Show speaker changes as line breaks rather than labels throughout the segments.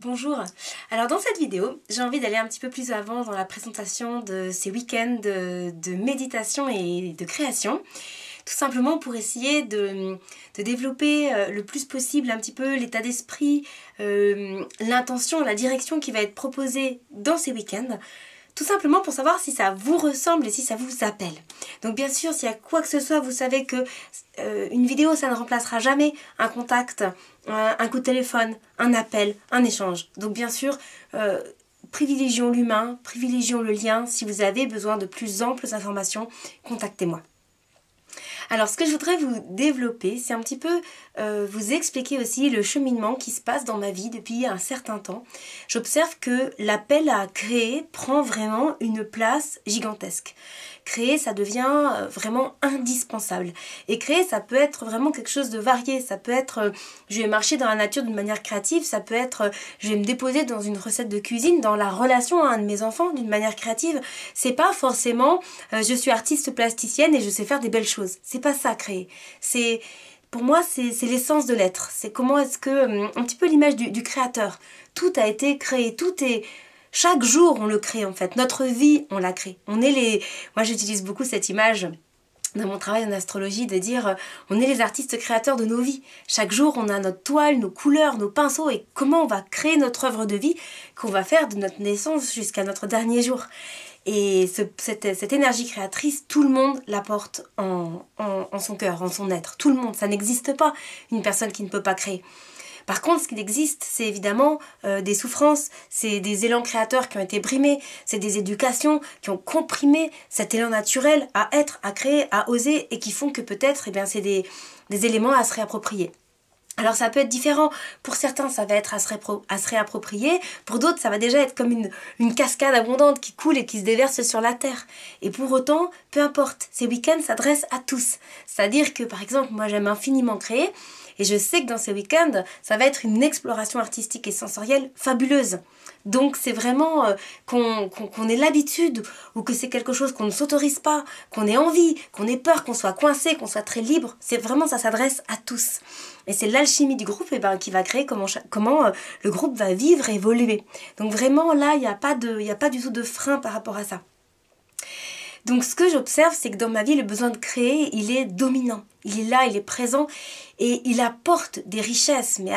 Bonjour, alors dans cette vidéo, j'ai envie d'aller un petit peu plus avant dans la présentation de ces week-ends de méditation et de création, tout simplement pour essayer de développer le plus possible un petit peu l'état d'esprit, l'intention, la direction qui va être proposée dans ces week-ends, tout simplement pour savoir si ça vous ressemble et si ça vous appelle. Donc bien sûr, s'il y a quoi que ce soit, vous savez que une vidéo, ça ne remplacera jamais un contact, un coup de téléphone, un appel, un échange. Donc bien sûr, privilégions l'humain, privilégions le lien. Si vous avez besoin de plus amples informations, contactez-moi. Alors ce que je voudrais vous développer, c'est un petit peu vous expliquer aussi le cheminement qui se passe dans ma vie depuis un certain temps. J'observe que l'appel à créer prend vraiment une place gigantesque. Créer, ça devient vraiment indispensable. Et créer, ça peut être vraiment quelque chose de varié. Ça peut être, je vais marcher dans la nature d'une manière créative. Ça peut être, je vais me déposer dans une recette de cuisine, dans la relation à un de mes enfants d'une manière créative. C'est pas forcément, je suis artiste plasticienne et je sais faire des belles choses. C'est pas ça, créer. C'est... Pour moi, c'est l'essence de l'être. C'est comment est-ce que, un petit peu l'image du créateur. Tout a été créé, tout est... Chaque jour, on le crée en fait. Notre vie, on la crée. On est les... Moi, j'utilise beaucoup cette image dans mon travail en astrologie de dire on est les artistes créateurs de nos vies. Chaque jour, on a notre toile, nos couleurs, nos pinceaux et comment on va créer notre œuvre de vie qu'on va faire de notre naissance jusqu'à notre dernier jour. Et cette énergie créatrice, tout le monde la porte en son cœur, en son être. Tout le monde, ça n'existe pas une personne qui ne peut pas créer. Par contre, ce qui existe, c'est évidemment des souffrances, c'est des élans créateurs qui ont été brimés, c'est des éducations qui ont comprimé cet élan naturel à être, à créer, à oser et qui font que peut-être, c'est des éléments à se réapproprier. Alors ça peut être différent, pour certains ça va être à se réapproprier, pour d'autres ça va déjà être comme une cascade abondante qui coule et qui se déverse sur la terre. Et pour autant, peu importe, ces week-ends s'adressent à tous. C'est-à-dire que par exemple, moi j'aime infiniment créer, et je sais que dans ces week-ends, ça va être une exploration artistique et sensorielle fabuleuse. Donc c'est vraiment qu'on ait l'habitude ou que c'est quelque chose qu'on ne s'autorise pas, qu'on ait envie, qu'on ait peur, qu'on soit coincé, qu'on soit très libre. C'est vraiment, ça s'adresse à tous. Et c'est l'alchimie du groupe qui va créer comment le groupe va vivre et évoluer. Donc vraiment là, il n'y a pas du tout de frein par rapport à ça. Donc ce que j'observe, c'est que dans ma vie, le besoin de créer, il est dominant. Il est là, il est présent et il apporte des richesses, mais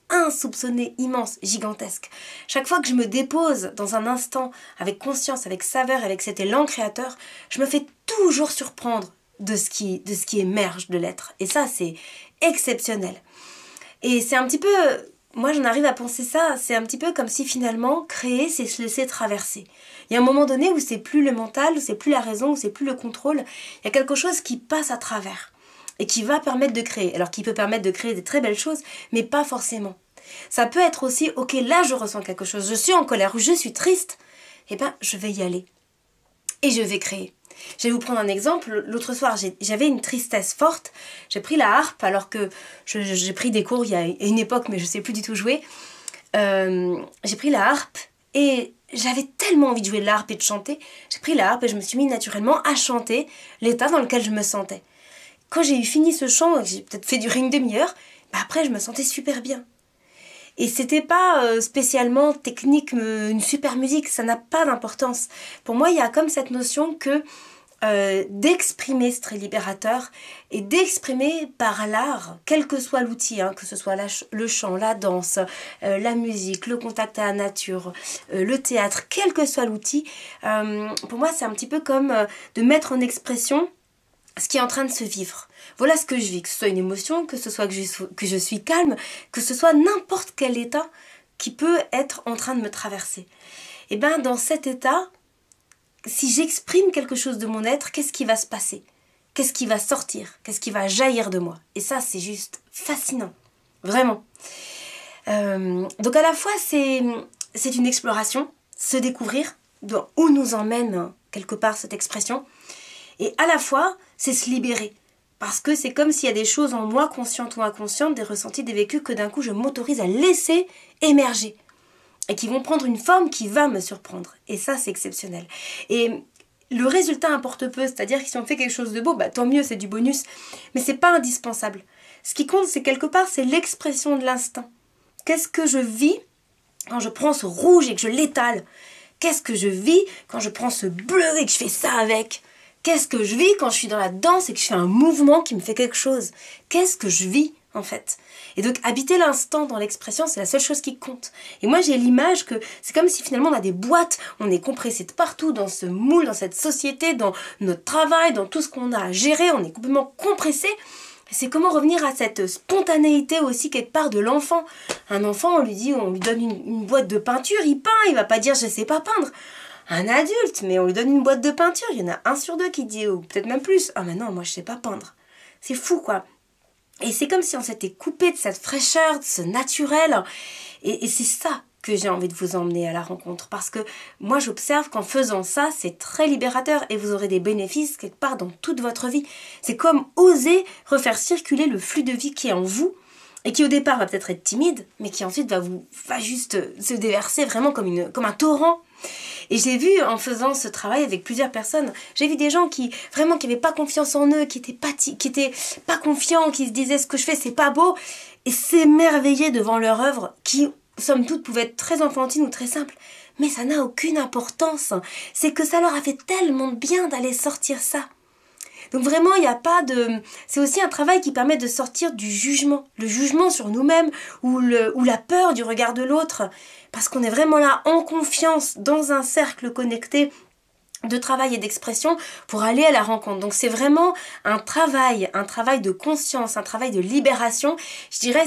insoupçonnées, immenses, gigantesques. Chaque fois que je me dépose dans un instant avec conscience, avec saveur, avec cet élan créateur, je me fais toujours surprendre de ce qui émerge de l'être. Et ça, c'est exceptionnel. Et c'est un petit peu... Moi, j'en arrive à penser ça, c'est un petit peu comme si finalement, créer, c'est se laisser traverser. Il y a un moment donné où c'est plus le mental, où c'est plus la raison, où c'est plus le contrôle. Il y a quelque chose qui passe à travers et qui va permettre de créer. Alors, qui peut permettre de créer des très belles choses, mais pas forcément. Ça peut être aussi, ok, là, je ressens quelque chose, je suis en colère ou je suis triste. Eh bien, je vais y aller. Et je vais créer. Je vais vous prendre un exemple. L'autre soir, j'avais une tristesse forte. J'ai pris la harpe, alors que j'ai pris des cours il y a une époque, mais je ne sais plus du tout jouer. J'ai pris la harpe et j'avais tellement envie de jouer de la harpe et de chanter. J'ai pris la harpe et je me suis mis naturellement à chanter l'état dans lequel je me sentais. Quand j'ai eu fini ce chant, j'ai peut-être fait durer une demi-heure, après je me sentais super bien. Et c'était pas spécialement technique, une super musique, ça n'a pas d'importance. Pour moi, il y a comme cette notion que d'exprimer, c'est très libérateur, et d'exprimer par l'art, quel que soit l'outil, que ce soit le chant, la danse, la musique, le contact à la nature, le théâtre, quel que soit l'outil, pour moi c'est un petit peu comme de mettre en expression ce qui est en train de se vivre. Voilà ce que je vis, que ce soit une émotion, que ce soit que je suis calme, que ce soit n'importe quel état qui peut être en train de me traverser. Et bien dans cet état, si j'exprime quelque chose de mon être, qu'est-ce qui va se passer? Qu'est-ce qui va sortir? Qu'est-ce qui va jaillir de moi? Et ça, c'est juste fascinant. Vraiment. Donc à la fois, c'est une exploration, se découvrir, où nous emmène quelque part cette expression. Et à la fois, c'est se libérer. Parce que c'est comme s'il y a des choses en moi, conscientes ou inconscientes, des ressentis, des vécus, que d'un coup, je m'autorise à laisser émerger. Et qui vont prendre une forme qui va me surprendre. Et ça, c'est exceptionnel. Et le résultat importe peu, c'est-à-dire que si on fait quelque chose de beau, tant mieux, c'est du bonus. Mais c'est pas indispensable. Ce qui compte, c'est quelque part, c'est l'expression de l'instinct. Qu'est-ce que je vis quand je prends ce rouge et que je l'étale? Qu'est-ce que je vis quand je prends ce bleu et que je fais ça avec? Qu'est-ce que je vis quand je suis dans la danse et que je fais un mouvement qui me fait quelque chose? Qu'est-ce que je vis en fait? Et donc habiter l'instant dans l'expression, c'est la seule chose qui compte. Et moi j'ai l'image que c'est comme si finalement on a des boîtes, on est compressé de partout dans ce moule, dans cette société, dans notre travail, dans tout ce qu'on a à gérer, on est complètement compressé. C'est comment revenir à cette spontanéité aussi quelque part de l'enfant. Un enfant, on lui donne une boîte de peinture, il peint, il va pas dire je sais pas peindre. Un adulte, mais on lui donne une boîte de peinture, il y en a 1 sur 2 qui dit, ou peut-être même plus, ah mais non, moi je sais pas peindre. C'est fou quoi. Et c'est comme si on s'était coupé de cette fraîcheur, de ce naturel. Et c'est ça que j'ai envie de vous emmener à la rencontre. Parce que moi, j'observe qu'en faisant ça, c'est très libérateur et vous aurez des bénéfices quelque part dans toute votre vie. C'est comme oser refaire circuler le flux de vie qui est en vous et qui au départ va peut-être être timide, mais qui ensuite va juste se déverser vraiment comme un torrent. Et j'ai vu en faisant ce travail avec plusieurs personnes, j'ai vu des gens qui n'avaient pas confiance en eux, qui étaient pas confiants, qui se disaient ce que je fais c'est pas beau, et s'émerveillaient devant leur œuvre qui somme toute pouvait être très enfantine ou très simple, mais ça n'a aucune importance. C'est que ça leur a fait tellement de bien d'aller sortir ça. Donc vraiment, il n'y a pas de... C'est aussi un travail qui permet de sortir du jugement. Le jugement sur nous-mêmes ou la peur du regard de l'autre. Parce qu'on est vraiment là en confiance, dans un cercle connecté de travail et d'expression pour aller à la rencontre. Donc c'est vraiment un travail de conscience, un travail de libération. Je dirais,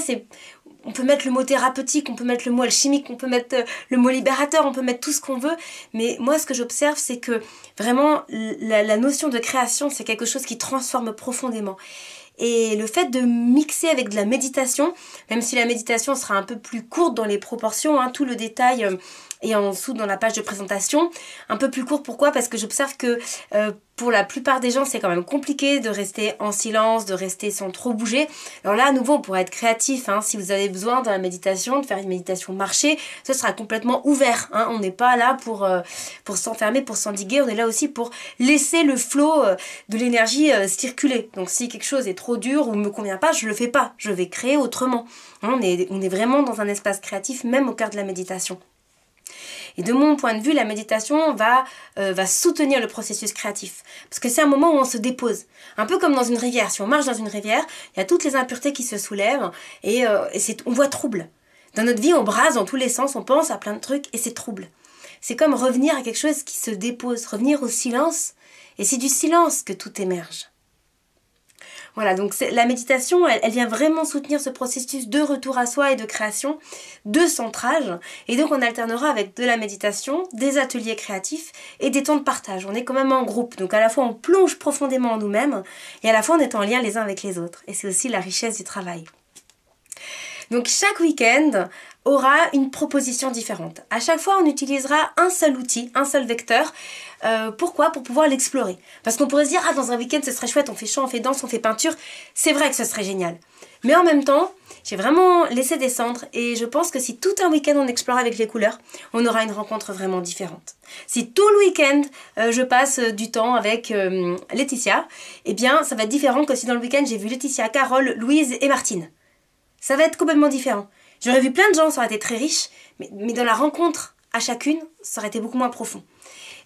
on peut mettre le mot thérapeutique, on peut mettre le mot alchimique, on peut mettre le mot libérateur, on peut mettre tout ce qu'on veut. Mais moi, ce que j'observe, c'est que vraiment, la notion de création, c'est quelque chose qui transforme profondément. Et le fait de mixer avec de la méditation, même si la méditation sera un peu plus courte dans les proportions, hein, tout le détail est en dessous dans la page de présentation, un peu plus court, pourquoi? Parce que j'observe que pour la plupart des gens, c'est quand même compliqué de rester en silence, de rester sans trop bouger. Alors là, à nouveau, on pourra être créatif, hein, si vous avez besoin dans la méditation, de faire une méditation marchée, ce sera complètement ouvert. Hein, on n'est pas là pour s'enfermer, pour s'endiguer, on est là aussi pour laisser le flot de l'énergie circuler. Donc si quelque chose est trop dur ou ne me convient pas, je ne le fais pas, je vais créer autrement. Hein, on est vraiment dans un espace créatif, même au cœur de la méditation. Et de mon point de vue, la méditation va soutenir le processus créatif. Parce que c'est un moment où on se dépose. Un peu comme dans une rivière. Si on marche dans une rivière, il y a toutes les impuretés qui se soulèvent et on voit trouble. Dans notre vie, on brase dans tous les sens, on pense à plein de trucs et c'est trouble. C'est comme revenir à quelque chose qui se dépose, revenir au silence. Et c'est du silence que tout émerge. Voilà, donc la méditation, elle vient vraiment soutenir ce processus de retour à soi et de création, de centrage. Et donc on alternera avec de la méditation, des ateliers créatifs et des temps de partage. On est quand même en groupe, donc à la fois on plonge profondément en nous-mêmes et à la fois on est en lien les uns avec les autres. Et c'est aussi la richesse du travail. Donc chaque week-end aura une proposition différente. À chaque fois, on utilisera un seul outil, un seul vecteur. Pourquoi? Pour pouvoir l'explorer. Parce qu'on pourrait se dire, ah, dans un week-end, ce serait chouette, on fait chant, on fait danse, on fait peinture. C'est vrai que ce serait génial. Mais en même temps, j'ai vraiment laissé descendre et je pense que si tout un week-end on explore avec les couleurs, on aura une rencontre vraiment différente. Si tout le week-end je passe du temps avec Laetitia, eh bien ça va être différent que si dans le week-end j'ai vu Laetitia, Carole, Louise et Martine. Ça va être complètement différent. J'aurais vu plein de gens, ça aurait été très riche, mais dans la rencontre à chacune, ça aurait été beaucoup moins profond.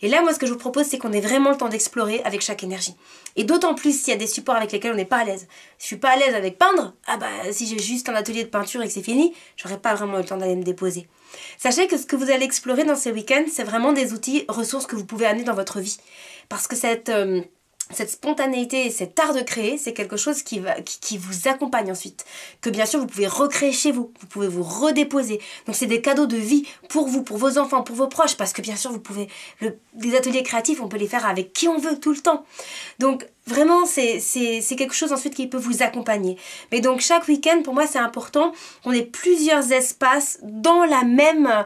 Et là, moi, ce que je vous propose, c'est qu'on ait vraiment le temps d'explorer avec chaque énergie. Et d'autant plus s'il y a des supports avec lesquels on n'est pas à l'aise. Si je suis pas à l'aise avec peindre, ah bah, si j'ai juste un atelier de peinture et que c'est fini, j'aurais pas vraiment le temps d'aller me déposer. Sachez que ce que vous allez explorer dans ces week-ends, c'est vraiment des outils, ressources que vous pouvez amener dans votre vie. Parce que cette spontanéité et cet art de créer, c'est quelque chose qui vous accompagne ensuite. Que bien sûr, vous pouvez recréer chez vous. Vous pouvez vous redéposer. Donc, c'est des cadeaux de vie pour vous, pour vos enfants, pour vos proches. Parce que bien sûr, vous pouvez... des ateliers créatifs, on peut les faire avec qui on veut tout le temps. Donc, vraiment, c'est quelque chose ensuite qui peut vous accompagner. Mais donc, chaque week-end, pour moi, c'est important qu'on ait plusieurs espaces dans la même...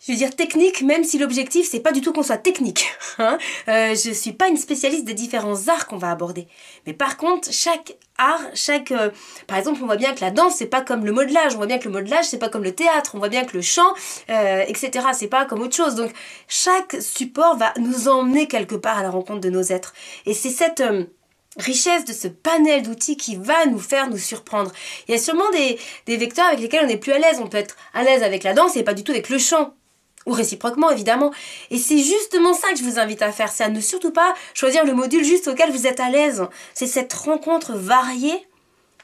je veux dire technique, même si l'objectif, c'est pas du tout qu'on soit technique. Hein. Je suis pas une spécialiste des différents arts qu'on va aborder. Mais par contre, chaque art, par exemple, on voit bien que la danse, c'est pas comme le modelage. On voit bien que le modelage, c'est pas comme le théâtre. On voit bien que le chant, etc., c'est pas comme autre chose. Donc, chaque support va nous emmener quelque part à la rencontre de nos êtres. Et c'est cette richesse, de ce panel d'outils qui va nous faire nous surprendre. Il y a sûrement des vecteurs avec lesquels on est plus à l'aise. On peut être à l'aise avec la danse et pas du tout avec le chant. Ou réciproquement, évidemment. Et c'est justement ça que je vous invite à faire. C'est à ne surtout pas choisir le module juste auquel vous êtes à l'aise. C'est cette rencontre variée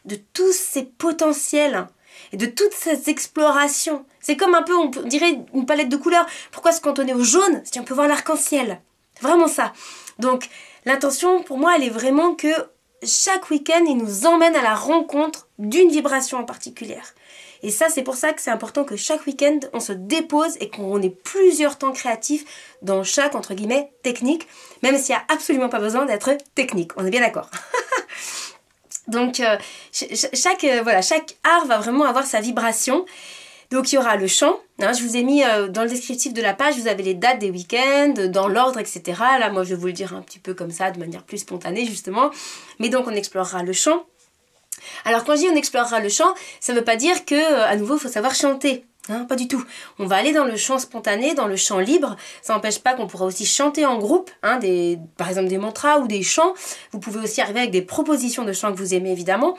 de tous ces potentiels et de toutes ces explorations. C'est comme un peu, on dirait, une palette de couleurs. Pourquoi se cantonner au jaune si on peut voir l'arc-en-ciel? C'est vraiment ça. Donc, l'intention, pour moi, elle est vraiment que chaque week-end, il nous emmène à la rencontre d'une vibration en particulier. Et ça, c'est pour ça que c'est important que chaque week-end, on se dépose et qu'on ait plusieurs temps créatifs dans chaque, entre guillemets, technique, même s'il n'y a absolument pas besoin d'être technique. On est bien d'accord. Donc, chaque art va vraiment avoir sa vibration. Donc, il y aura le chant. Hein, je vous ai mis dans le descriptif de la page, vous avez les dates des week-ends, dans l'ordre, etc. Là, moi, je vais vous le dire un petit peu comme ça, de manière plus spontanée, justement. Mais donc, on explorera le chant. Alors quand je dis on explorera le chant, ça ne veut pas dire que à nouveau il faut savoir chanter, hein, pas du tout. On va aller dans le chant spontané, dans le chant libre. Ça n'empêche pas qu'on pourra aussi chanter en groupe, hein, par exemple des mantras ou des chants. Vous pouvez aussi arriver avec des propositions de chants que vous aimez évidemment.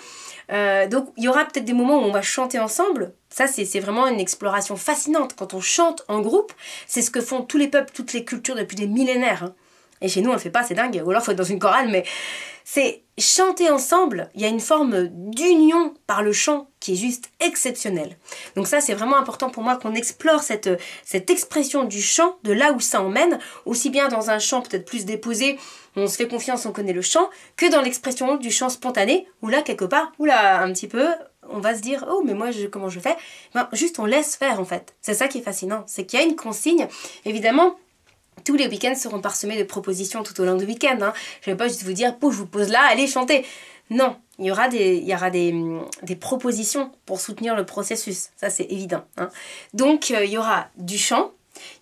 Donc il y aura peut-être des moments où on va chanter ensemble. Ça c'est vraiment une exploration fascinante. Quand on chante en groupe, c'est ce que font tous les peuples, toutes les cultures depuis des millénaires. Hein. Et chez nous on le fait pas, c'est dingue. Ou alors il faut être dans une chorale, mais c'est chanter ensemble, il y a une forme d'union par le chant qui est juste exceptionnelle. Donc ça, c'est vraiment important pour moi qu'on explore cette expression du chant, de là où ça emmène, aussi bien dans un chant peut-être plus déposé, où on se fait confiance, on connaît le chant, que dans l'expression du chant spontané, où là, quelque part, un petit peu, on va se dire « Oh, mais moi, comment je fais ?» Juste, on laisse faire, en fait. C'est ça qui est fascinant, c'est qu'il y a une consigne, évidemment. Tous les week-ends seront parsemés de propositions tout au long du week-end. Hein. Je ne vais pas juste vous dire, je vous pose là, allez chanter. Non, il y aura des propositions pour soutenir le processus. Ça, c'est évident. Hein. Donc, il y aura du chant.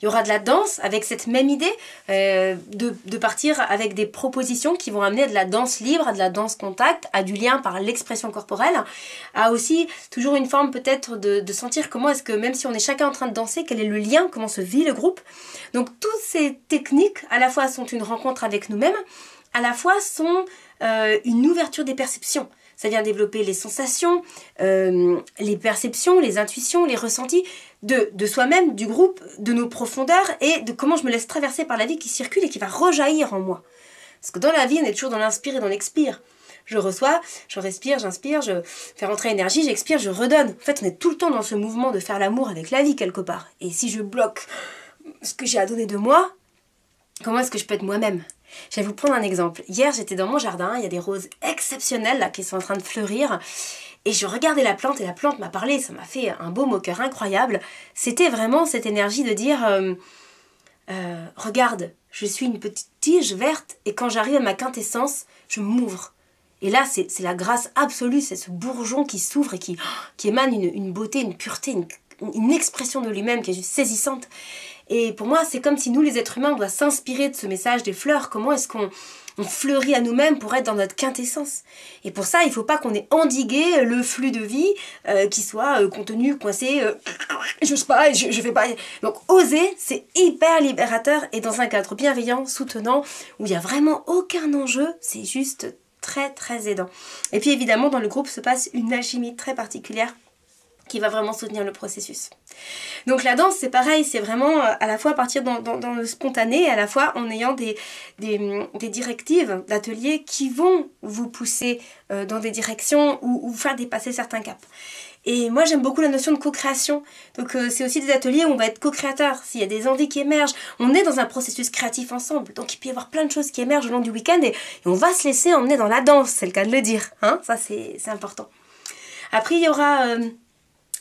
Il y aura de la danse avec cette même idée de partir avec des propositions qui vont amener à de la danse libre, à de la danse contact, à du lien par l'expression corporelle, à aussi toujours une forme peut-être de sentir comment est-ce que même si on est chacun en train de danser, quel est le lien, comment se vit le groupe. Donc toutes ces techniques à la fois sont une rencontre avec nous-mêmes, à la fois sont une ouverture des perceptions. Ça vient développer les sensations, les perceptions, les intuitions, les ressentis de soi-même, du groupe, de nos profondeurs et de comment je me laisse traverser par la vie qui circule et qui va rejaillir en moi. Parce que dans la vie, on est toujours dans l'inspire et dans l'expire. Je reçois, je respire, j'inspire, je fais rentrer l'énergie, j'expire, je redonne. En fait, on est tout le temps dans ce mouvement de faire l'amour avec la vie quelque part. Et si je bloque ce que j'ai à donner de moi, comment est-ce que je peux être moi-même ? Je vais vous prendre un exemple. Hier, j'étais dans mon jardin, il y a des roses exceptionnelles là, qui sont en train de fleurir. Et je regardais la plante et la plante m'a parlé, ça m'a fait un baume au cœur incroyable. C'était vraiment cette énergie de dire regarde, je suis une petite tige verte et quand j'arrive à ma quintessence, je m'ouvre. Et là, c'est la grâce absolue, c'est ce bourgeon qui s'ouvre et qui émane une beauté, une pureté, une expression de lui-même qui est juste saisissante. Et pour moi, c'est comme si nous, les êtres humains, on doit s'inspirer de ce message des fleurs. Comment est-ce qu'on fleurit à nous-mêmes pour être dans notre quintessence? Et pour ça, il ne faut pas qu'on ait endigué le flux de vie qui soit contenu, coincé, je sais pas, je fais pas. Donc, oser, c'est hyper libérateur et dans un cadre bienveillant, soutenant, où il n'y a vraiment aucun enjeu, c'est juste très, très aidant. Et puis, évidemment, dans le groupe se passe une alchimie très particulière qui va vraiment soutenir le processus. Donc la danse, c'est pareil, c'est vraiment à la fois partir dans le spontané et à la fois en ayant des directives d'atelier qui vont vous pousser dans des directions ou vous faire dépasser certains caps. Et moi, j'aime beaucoup la notion de co-création. Donc c'est aussi des ateliers où on va être co-créateur. S'il y a des envies qui émergent, on est dans un processus créatif ensemble. Donc il peut y avoir plein de choses qui émergent au long du week-end et on va se laisser emmener dans la danse, c'est le cas de le dire. Hein, ça, c'est important. Après, il y aura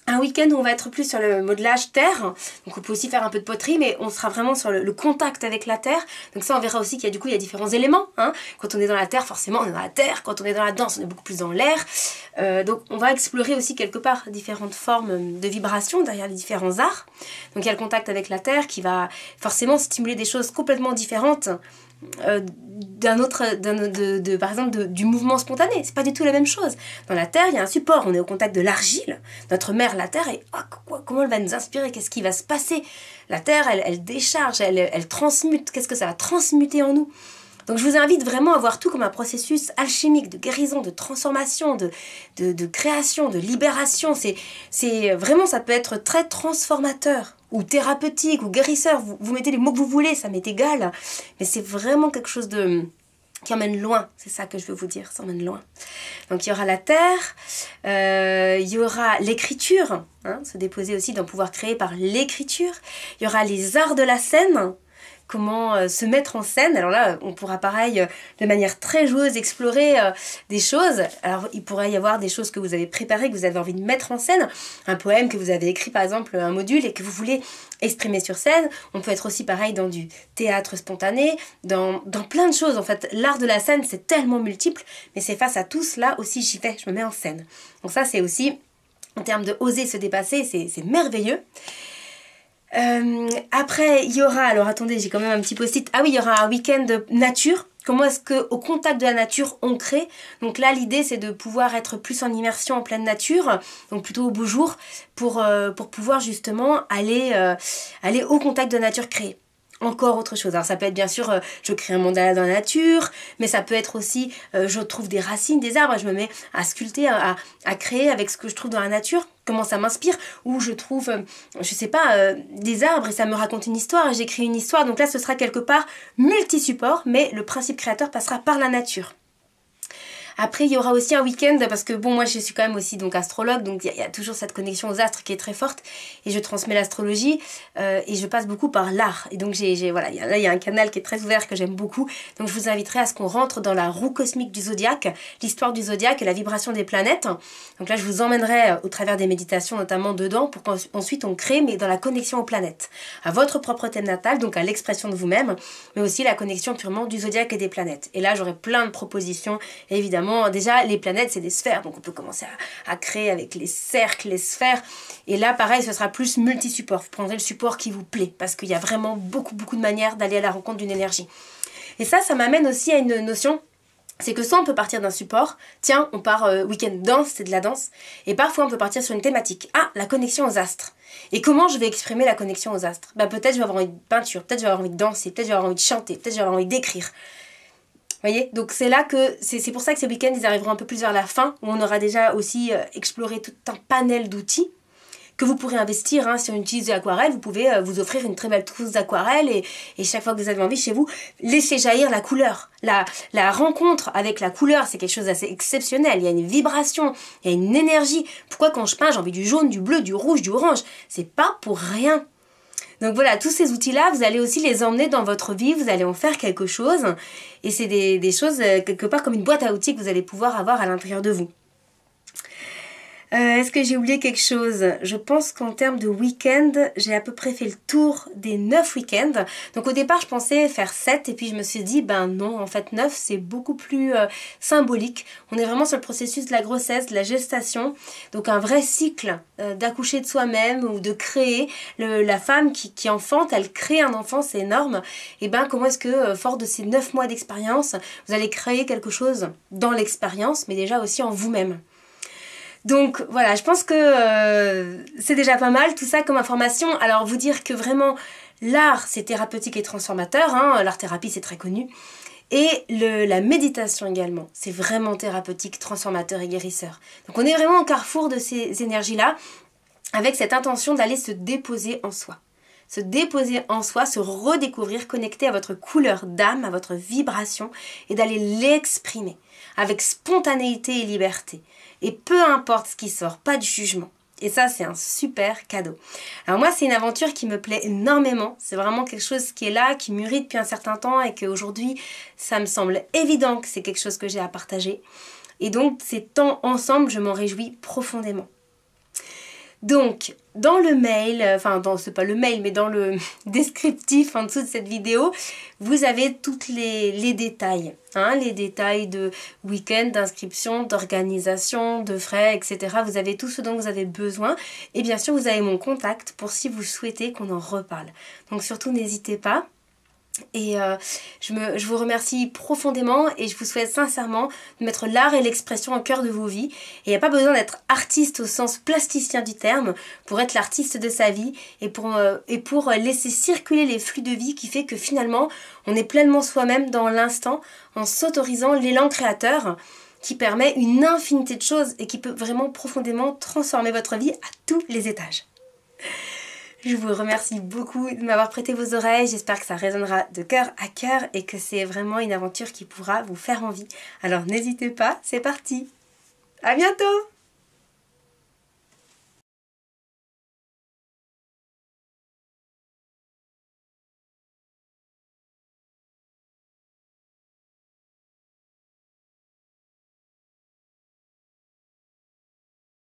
un week-end où on va être plus sur le modelage terre, donc on peut aussi faire un peu de poterie, mais on sera vraiment sur le contact avec la terre. Donc ça, on verra aussi qu'il y a différents éléments. Hein. Quand on est dans la terre, forcément, on est dans la terre. Quand on est dans la danse, on est beaucoup plus dans l'air. Donc on va explorer aussi quelque part différentes formes de vibrations derrière les différents arts. Donc il y a le contact avec la terre qui va forcément stimuler des choses complètement différentes par exemple du mouvement spontané. C'est pas du tout la même chose. Dans la terre, il y a un support, on est au contact de l'argile, notre mère la terre, et comment elle va nous inspirer, qu'est-ce qui va se passer? La terre, elle décharge, elle transmute, qu'est-ce que ça va transmuter en nous? Donc je vous invite vraiment à voir tout comme un processus alchimique de guérison, de transformation, de création, de libération. C'est vraiment, ça peut être très transformateur ou thérapeutique ou guérisseur. Vous mettez les mots que vous voulez, ça m'est égal. Mais c'est vraiment quelque chose qui emmène loin. C'est ça que je veux vous dire, ça emmène loin. Donc il y aura la terre, il y aura l'écriture, hein, se déposer aussi d'un pouvoir créé par l'écriture. Il y aura les arts de la scène. Comment se mettre en scène. Alors là, on pourra pareil, de manière très joueuse, explorer des choses. Alors il pourrait y avoir des choses que vous avez préparées, que vous avez envie de mettre en scène. Un poème que vous avez écrit, par exemple, un module, et que vous voulez exprimer sur scène. On peut être aussi pareil dans du théâtre spontané, dans plein de choses. En fait, l'art de la scène, c'est tellement multiple, mais c'est face à tout cela aussi, j'y vais, je me mets en scène. Donc ça, c'est aussi, en termes de oser se dépasser, c'est merveilleux. Après, il y aura, alors attendez, j'ai quand même un petit post-it. Ah oui, il y aura un week-end de nature. Comment est-ce qu'au contact de la nature, on crée? Donc là, l'idée, c'est de pouvoir être plus en immersion en pleine nature, donc plutôt au beau jour, pour pouvoir justement aller au contact de la nature créée. Encore autre chose. Alors ça peut être bien sûr, je crée un mandala dans la nature, mais ça peut être aussi, je trouve des racines, des arbres, je me mets à sculpter, à créer avec ce que je trouve dans la nature, comment ça m'inspire, ou je trouve, je sais pas, des arbres et ça me raconte une histoire et j'écris une histoire. Donc là, ce sera quelque part multi-support, mais le principe créateur passera par la nature. Après, il y aura aussi un week-end, parce que bon, moi je suis quand même aussi donc astrologue, donc il y a toujours cette connexion aux astres qui est très forte, et je transmets l'astrologie, et je passe beaucoup par l'art. Et donc voilà, là il y a un canal qui est très ouvert que j'aime beaucoup, donc je vous inviterai à ce qu'on rentre dans la roue cosmique du zodiaque, l'histoire du zodiaque et la vibration des planètes. Donc là je vous emmènerai au travers des méditations notamment dedans, pour qu'ensuite on crée, mais dans la connexion aux planètes, à votre propre thème natal, donc à l'expression de vous-même, mais aussi la connexion purement du zodiaque et des planètes. Et là j'aurai plein de propositions, évidemment. Déjà, les planètes, c'est des sphères, donc on peut commencer à créer avec les cercles, les sphères. Et là, pareil, ce sera plus multi-support. Vous prendrez le support qui vous plaît, parce qu'il y a vraiment beaucoup de manières d'aller à la rencontre d'une énergie. Et ça m'amène aussi à une notion, c'est que soit on peut partir d'un support, tiens, on part week-end danse, c'est de la danse, et parfois on peut partir sur une thématique. Ah, la connexion aux astres. Et comment je vais exprimer la connexion aux astres? Peut-être je vais avoir envie de peinture, peut-être je vais avoir envie de danser, peut-être je vais avoir envie de chanter, peut-être je vais avoir envie d'écrire. Voyez, donc c'est là que, c'est pour ça que ces week-ends, ils arriveront un peu plus vers la fin, où on aura déjà aussi exploré tout un panel d'outils que vous pourrez investir. Hein, si on utilise de l'aquarelle, vous pouvez vous offrir une très belle trousse d'aquarelle et chaque fois que vous avez envie chez vous, laissez jaillir la couleur. La rencontre avec la couleur, c'est quelque chose d'assez exceptionnel. Il y a une vibration, il y a une énergie. Pourquoi quand je peins, j'ai envie du jaune, du bleu, du rouge, du orange? C'est pas pour rien. Donc voilà, tous ces outils-là, vous allez aussi les emmener dans votre vie, vous allez en faire quelque chose. Et c'est des choses, quelque part, comme une boîte à outils que vous allez pouvoir avoir à l'intérieur de vous. Est-ce que j'ai oublié quelque chose? Je pense qu'en termes de week-end, j'ai à peu près fait le tour des 9 week-ends. Donc au départ, je pensais faire 7 et puis je me suis dit, ben non, en fait 9, c'est beaucoup plus symbolique. On est vraiment sur le processus de la grossesse, de la gestation. Donc un vrai cycle d'accoucher de soi-même ou de créer. La femme qui enfante, elle crée un enfant, c'est énorme. Et ben comment est-ce que, fort de ces 9 mois d'expérience, vous allez créer quelque chose dans l'expérience, mais déjà aussi en vous-même. Donc voilà, je pense que c'est déjà pas mal tout ça comme information. Alors vous dire que vraiment l'art c'est thérapeutique et transformateur, hein, l'art-thérapie c'est très connu. Et la méditation également, c'est vraiment thérapeutique, transformateur et guérisseur. Donc on est vraiment au carrefour de ces énergies-là, avec cette intention d'aller se déposer en soi. Se déposer en soi, se redécouvrir, connecter à votre couleur d'âme, à votre vibration, et d'aller l'exprimer avec spontanéité et liberté. Et peu importe ce qui sort, pas de jugement. Et ça, c'est un super cadeau. Alors moi, c'est une aventure qui me plaît énormément. C'est vraiment quelque chose qui est là, qui mûrit depuis un certain temps et qu'aujourd'hui, ça me semble évident que c'est quelque chose que j'ai à partager. Et donc, ces temps ensemble, je m'en réjouis profondément. Donc, dans le mail, c'est pas le mail, mais dans le descriptif en dessous de cette vidéo, vous avez tous les détails. Hein, les détails de week-end, d'inscription, d'organisation, de frais, etc. Vous avez tout ce dont vous avez besoin. Et bien sûr, vous avez mon contact pour si vous souhaitez qu'on en reparle. Donc surtout, n'hésitez pas. Et je vous remercie profondément et je vous souhaite sincèrement de mettre l'art et l'expression au cœur de vos vies. Et il n'y a pas besoin d'être artiste au sens plasticien du terme pour être l'artiste de sa vie et pour laisser circuler les flux de vie qui fait que finalement on est pleinement soi-même dans l'instant en s'autorisant l'élan créateur qui permet une infinité de choses et qui peut vraiment profondément transformer votre vie à tous les étages. Je vous remercie beaucoup de m'avoir prêté vos oreilles, j'espère que ça résonnera de cœur à cœur et que c'est vraiment une aventure qui pourra vous faire envie. Alors n'hésitez pas, c'est parti! À bientôt!